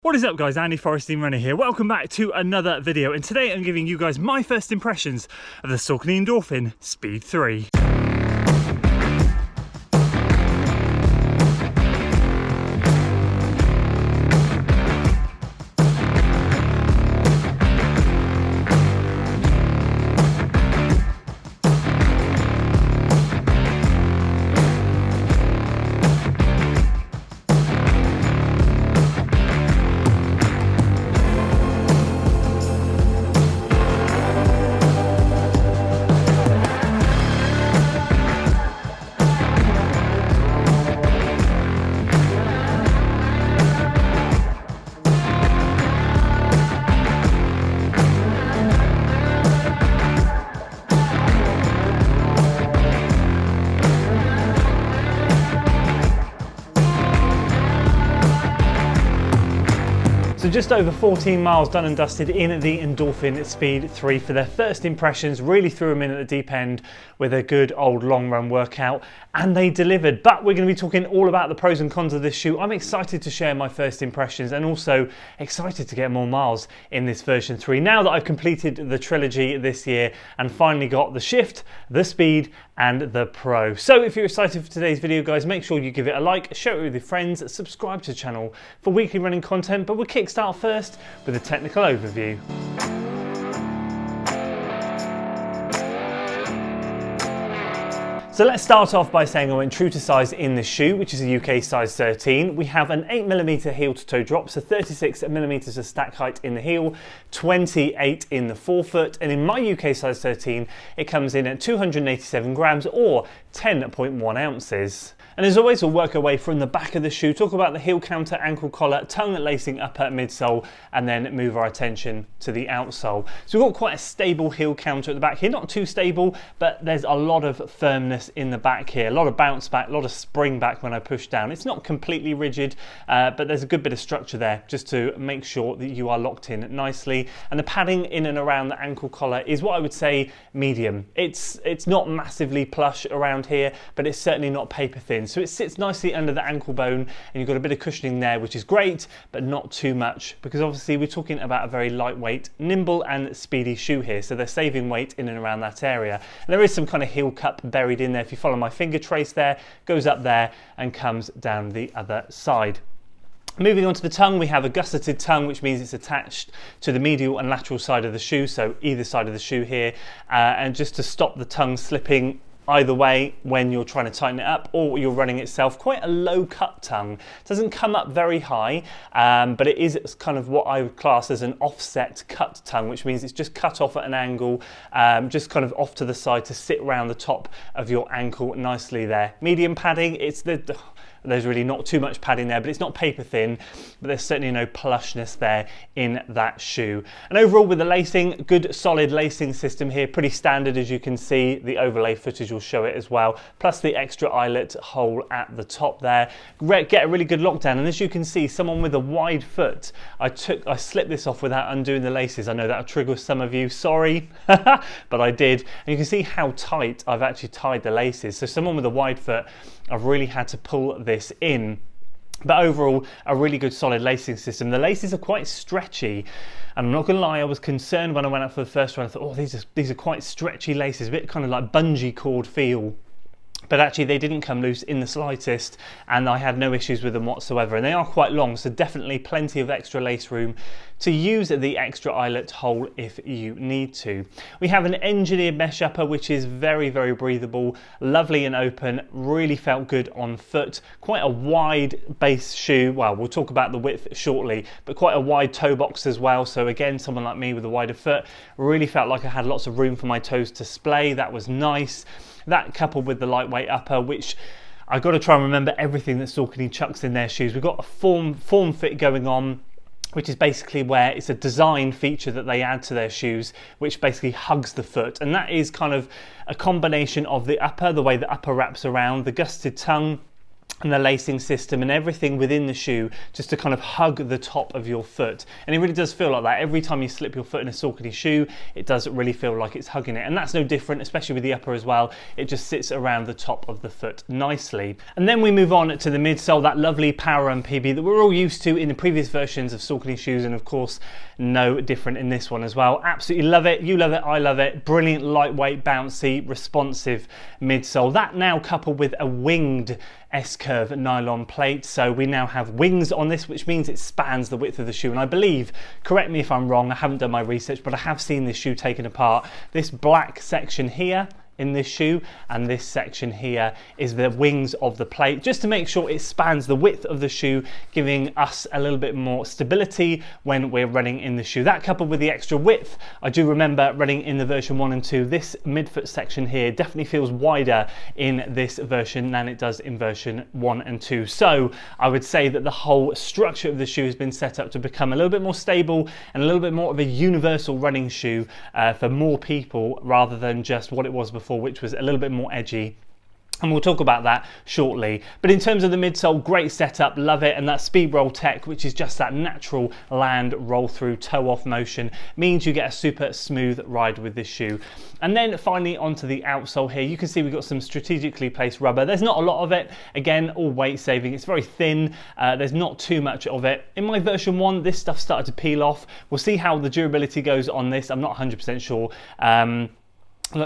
What is up guys, Andy Forestine Runner here. Welcome back to another video, and today I'm giving you guys my first impressions of the Saucony Endorphin Speed 3. So just over 14 miles done and dusted in the Endorphin Speed 3 for their first impressions. Really threw them in at the deep end with a good old long run workout, and they delivered. But we're going to be talking all about the pros and cons of this shoe. I'm excited to share my first impressions and also excited to get more miles in this version 3. Now that I've completed the trilogy this year and finally got the Shift, the Speed and the Pro. So if you're excited for today's video guys, make sure you give it a like, share it with your friends, subscribe to the channel for weekly running content, but we'll kickstart first with a technical overview. So let's start off by saying I went true to size in the shoe, which is a UK size 13. We have an 8mm heel to toe drop, so 36mm of stack height in the heel, 28 in the forefoot, and in my UK size 13 it comes in at 287 grams or 10.1 ounces. And as always, we'll work our way from the back of the shoe, talk about the heel counter, ankle collar, tongue lacing upper midsole, and then move our attention to the outsole. So we've got quite a stable heel counter at the back here, not too stable, but there's a lot of firmness in the back here, a lot of bounce back, a lot of spring back when I push down. It's not completely rigid, but there's a good bit of structure there just to make sure that you are locked in nicely. And the padding in and around the ankle collar is what I would say medium. It's not massively plush around here, but it's certainly not paper thin. So it sits nicely under the ankle bone, and you've got a bit of cushioning there, which is great, but not too much, because obviously we're talking about a very lightweight, nimble and speedy shoe here. So they're saving weight in and around that area. And there is some kind of heel cup buried in there. If you follow my finger trace there, goes up there and comes down the other side. Moving on to the tongue, we have a gusseted tongue, which means it's attached to the medial and lateral side of the shoe, so either side of the shoe here, and just to stop the tongue slipping either way when you're trying to tighten it up or you're running itself. Quite a low cut tongue. It doesn't come up very high, but it is kind of what I would class as an offset cut tongue, which means it's just cut off at an angle, just kind of off to the side to sit around the top of your ankle nicely there. Medium padding, there's really not too much padding there, but it's not paper thin, but there's certainly no plushness there in that shoe. And overall with the lacing, good solid lacing system here, pretty standard as you can see. The overlay footage will show it as well, plus the extra eyelet hole at the top there. Get a really good lockdown, and as you can see, someone with a wide foot, I slipped this off without undoing the laces. I know that'll trigger some of you, sorry, but I did. And you can see how tight I've actually tied the laces. So someone with a wide foot, I've really had to pull this in. But overall, a really good solid lacing system. The laces are quite stretchy, and I'm not gonna lie, I was concerned when I went out for the first run. I thought, oh, these are quite stretchy laces, a bit kind of like bungee cord feel. But actually they didn't come loose in the slightest, and I had no issues with them whatsoever. And they are quite long, so definitely plenty of extra lace room to use the extra eyelet hole if you need to. We have an engineered mesh upper, which is very, very breathable, lovely and open, really felt good on foot. Quite a wide base shoe. Well, we'll talk about the width shortly, but quite a wide toe box as well. So again, someone like me with a wider foot, really felt like I had lots of room for my toes to splay. That was nice. That coupled with the lightweight upper, which I've got to try and remember everything that Saucony chucks in their shoes. We've got a form fit going on, which is basically where it's a design feature that they add to their shoes, which basically hugs the foot. And that is kind of a combination of the upper, the way the upper wraps around, the gusseted tongue, and the lacing system and everything within the shoe just to kind of hug the top of your foot. And it really does feel like that. Every time you slip your foot in a Saucony shoe, it does really feel like it's hugging it. And that's no different, especially with the upper as well. It just sits around the top of the foot nicely. And then we move on to the midsole, that lovely Power Run PB that we're all used to in the previous versions of Saucony shoes, and of course, no different in this one as well. Absolutely love it. You love it. I love it. Brilliant, lightweight, bouncy, responsive midsole. That now coupled with a winged S-curve nylon plate, so we now have wings on this, which means it spans the width of the shoe. And I believe, correct me if I'm wrong, I haven't done my research, but I have seen this shoe taken apart. This black section here in this shoe and this section here is the wings of the plate, just to make sure it spans the width of the shoe, giving us a little bit more stability when we're running in the shoe. That coupled with the extra width, I do remember running in the version 1 and 2, this midfoot section here definitely feels wider in this version than it does in version 1 and 2. So I would say that the whole structure of the shoe has been set up to become a little bit more stable and a little bit more of a universal running shoe for more people, rather than just what it was before, which was a little bit more edgy. And we'll talk about that shortly. But in terms of the midsole, great setup, love it. And that speed roll tech, which is just that natural land roll through toe off motion, means you get a super smooth ride with this shoe. And then finally onto the outsole here, you can see we've got some strategically placed rubber. There's not a lot of it. Again, all weight saving. It's very thin. There's not too much of it. In my version 1, this stuff started to peel off. We'll see how the durability goes on this. I'm not 100% sure.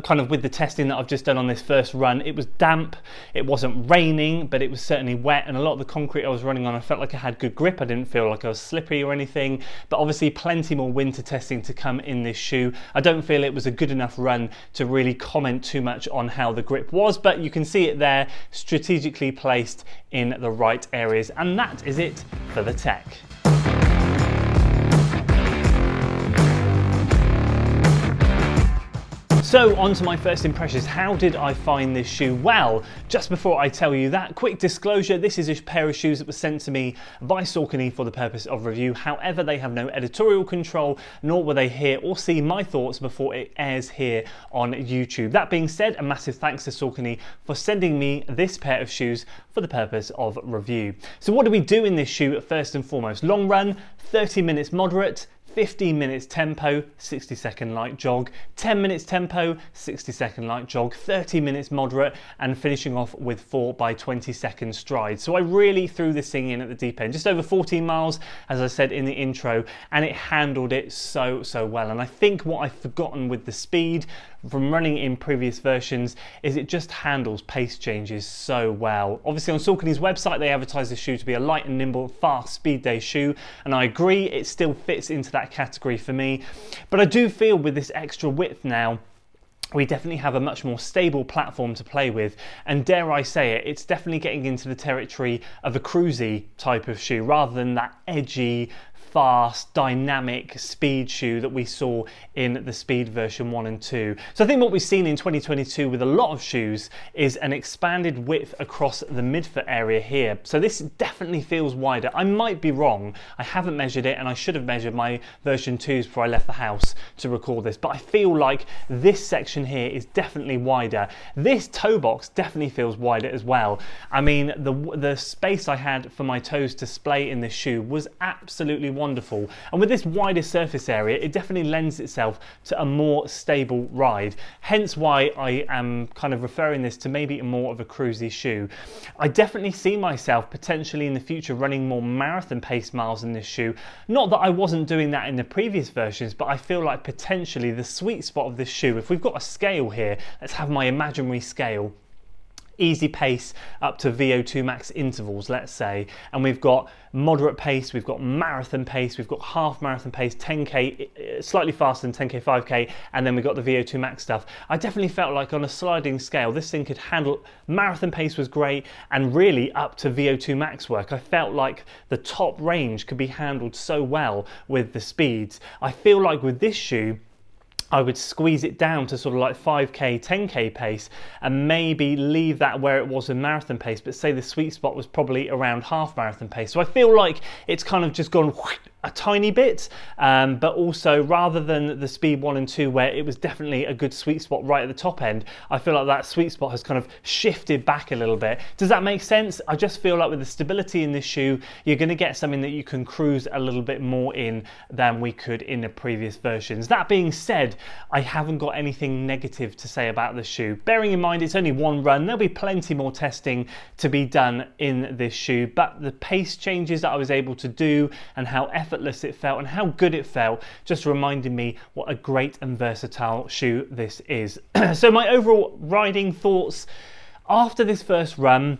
Kind of with the testing that I've just done on this first run, it was damp, it wasn't raining, but it was certainly wet, and a lot of the concrete I was running on, I felt like I had good grip. I didn't feel like I was slippery or anything, but obviously plenty more winter testing to come in this shoe. I don't feel it was a good enough run to really comment too much on how the grip was, but you can see it there, strategically placed in the right areas. And that is it for the tech. So on to my first impressions. How did I find this shoe? Well, just before I tell you that, quick disclosure, this is a pair of shoes that was sent to me by Saucony for the purpose of review. However, they have no editorial control, nor will they hear or see my thoughts before it airs here on YouTube. That being said, a massive thanks to Saucony for sending me this pair of shoes for the purpose of review. So what do we do in this shoe first and foremost? Long run, 30 minutes moderate, 15 minutes tempo, 60-second light jog, 10 minutes tempo, 60-second light jog, 30 minutes moderate, and finishing off with 4 by 20-second strides. So I really threw this thing in at the deep end, just over 14 miles, as I said in the intro, and it handled it so well. And I think what I've forgotten with the speed from running in previous versions is it just handles pace changes so well. Obviously on Saucony's website, they advertise the shoe to be a light and nimble, fast speed day shoe, and I agree, it still fits into that category for me. But I do feel with this extra width now, we definitely have a much more stable platform to play with, and dare I say it, it's definitely getting into the territory of a cruisy type of shoe rather than that edgy, fast, dynamic speed shoe that we saw in the Speed version 1 and 2. So I think what we've seen in 2022 with a lot of shoes is an expanded width across the midfoot area here. So this definitely feels wider. I might be wrong. I haven't measured it, and I should have measured my version 2s before I left the house to record this, but I feel like this section here is definitely wider. This toe box definitely feels wider as well. I mean, the space I had for my toes to splay in this shoe was absolutely wonderful, and with this wider surface area, it definitely lends itself to a more stable ride, hence why I am kind of referring this to maybe more of a cruisy shoe. I definitely see myself potentially in the future running more marathon pace miles in this shoe. Not that I wasn't doing that in the previous versions, but I feel like potentially the sweet spot of this shoe, if we've got a scale here, let's have my imaginary scale, easy pace up to VO2 max intervals, let's say, and we've got moderate pace, we've got marathon pace, we've got half marathon pace, 10k, slightly faster than 10k, 5k, and then we've got the VO2 max stuff. I definitely felt like on a sliding scale, this thing could handle, marathon pace was great, and really up to VO2 max work. I felt like the top range could be handled so well with the speeds. I feel like with this shoe, I would squeeze it down to sort of like 5k, 10k pace, and maybe leave that where it was in marathon pace, but say the sweet spot was probably around half marathon pace. So I feel like it's kind of just gone a tiny bit, but also rather than the Speed 1 and 2 where it was definitely a good sweet spot right at the top end, I feel like that sweet spot has kind of shifted back a little bit. Does that make sense? I just feel like with the stability in this shoe, you're going to get something that you can cruise a little bit more in than we could in the previous versions. That being said, I haven't got anything negative to say about the shoe. Bearing in mind it's only one run, there'll be plenty more testing to be done in this shoe, but the pace changes that I was able to do and how effortless it felt and how good it felt just reminded me what a great and versatile shoe this is. So my overall riding thoughts after this first run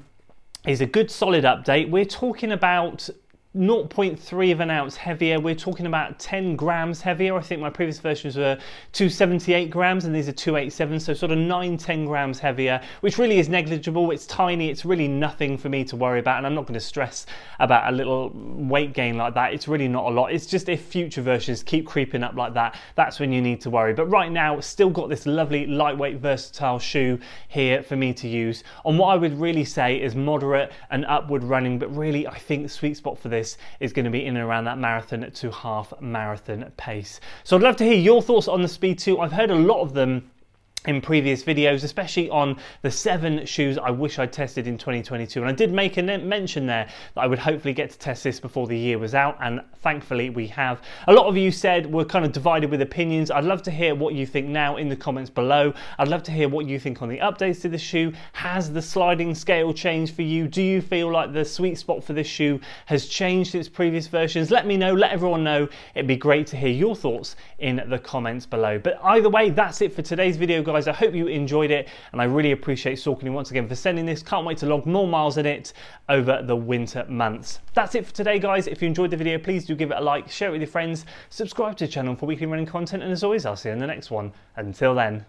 is a good solid update. We're talking about 0.3 of an ounce heavier. We're talking about 10 grams heavier. I think my previous versions were 278 grams and these are 287, so sort of 9-10 grams heavier, which really is negligible. It's tiny, it's really nothing for me to worry about, and I'm not going to stress about a little weight gain like that. It's really not a lot. It's just if future versions keep creeping up like that, that's when you need to worry. But right now, still got this lovely lightweight versatile shoe here for me to use on what I would really say is moderate and upward running, but really I think the sweet spot for this is going to be in and around that marathon to half marathon pace. So I'd love to hear your thoughts on the Speed 2. I've heard a lot of them in previous videos, especially on the 7 shoes I wish I tested in 2022, and I did make a mention there that I would hopefully get to test this before the year was out, and thankfully we have. A lot of you said we're kind of divided with opinions. I'd love to hear what you think now in the comments below. I'd love to hear what you think on the updates to the shoe. Has the sliding scale changed for you? Do you feel like the sweet spot for this shoe has changed since previous versions? Let me know, let everyone know. It'd be great to hear your thoughts in the comments below. But either way, that's it for today's video, guys. I hope you enjoyed it, and I really appreciate Saucony once again for sending this. Can't wait to log more miles in it over the winter months. That's it for today, guys. If you enjoyed the video, please do give it a like, share it with your friends, subscribe to the channel for weekly running content, and as always, I'll see you in the next one. Until then.